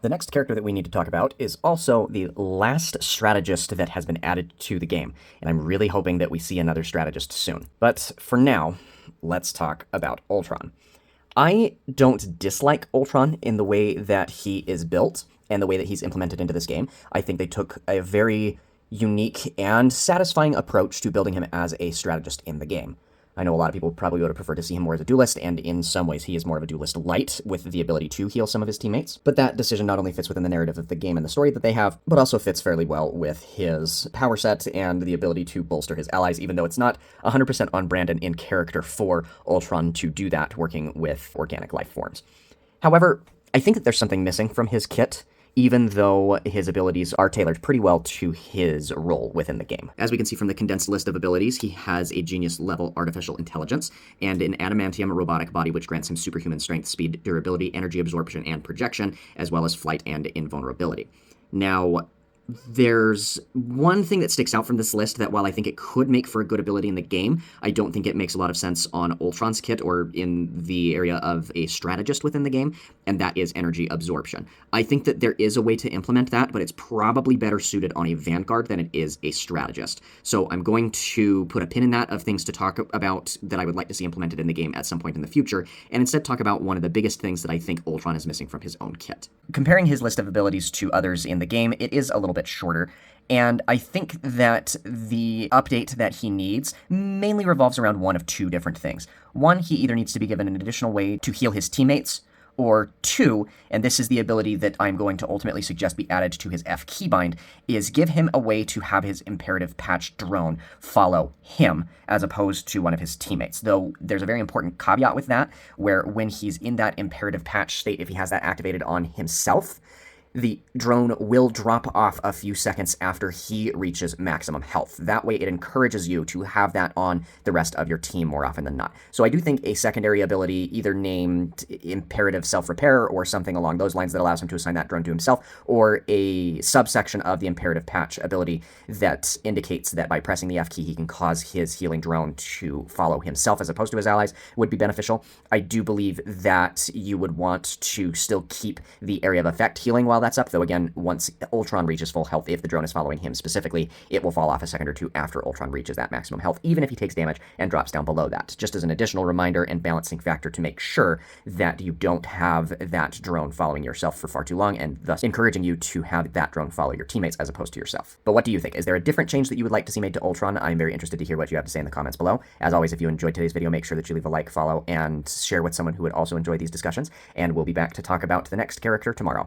The next character that we need to talk about is also the last strategist that has been added to the game, and I'm really hoping that we see another strategist soon. But for now, let's talk about Ultron. I don't dislike Ultron in the way that he is built and the way that he's implemented into this game. I think they took a very unique and satisfying approach to building him as a strategist in the game. I know a lot of people probably would have preferred to see him more as a duelist, and in some ways he is more of a duelist light with the ability to heal some of his teammates. But that decision not only fits within the narrative of the game and the story that they have, but also fits fairly well with his power set and the ability to bolster his allies, even though it's not 100% on brand and in character for Ultron to do that working with organic life forms. However, I think that there's something missing from his kit, even though his abilities are tailored pretty well to his role within the game. As we can see from the condensed list of abilities, he has a genius-level artificial intelligence and an adamantium robotic body which grants him superhuman strength, speed, durability, energy absorption, and projection, as well as flight and invulnerability. Now, there's one thing that sticks out from this list that while I think it could make for a good ability in the game, I don't think it makes a lot of sense on Ultron's kit or in the area of a strategist within the game, and that is energy absorption. I think that there is a way to implement that, but it's probably better suited on a Vanguard than it is a strategist. So I'm going to put a pin in that of things to talk about that I would like to see implemented in the game at some point in the future, and instead talk about one of the biggest things that I think Ultron is missing from his own kit. Comparing his list of abilities to others in the game, it is a little bit shorter, and I think that the update that he needs mainly revolves around one of two different things. One, he either needs to be given an additional way to heal his teammates, or two, and this is the ability that I'm going to ultimately suggest be added to his F keybind, is give him a way to have his imperative patch drone follow him as opposed to one of his teammates. Though there's a very important caveat with that, where when he's in that imperative patch state, if he has that activated on himself, the drone will drop off a few seconds after he reaches maximum health. That way it encourages you to have that on the rest of your team more often than not. So I do think a secondary ability, either named Imperative Self-Repair or something along those lines that allows him to assign that drone to himself, or a subsection of the Imperative Patch ability that indicates that by pressing the F key he can cause his healing drone to follow himself as opposed to his allies, would be beneficial. I do believe that you would want to still keep the area of effect healing while that's up, though again, once Ultron reaches full health, if the drone is following him specifically, it will fall off a second or two after Ultron reaches that maximum health, even if he takes damage and drops down below that, just as an additional reminder and balancing factor to make sure that you don't have that drone following yourself for far too long, and thus encouraging you to have that drone follow your teammates as opposed to yourself. But what do you think? Is there a different change that you would like to see made to Ultron? I'm very interested to hear what you have to say in the comments below. As always, if you enjoyed today's video, make sure that you leave a like, follow, and share with someone who would also enjoy these discussions, and we'll be back to talk about the next character tomorrow.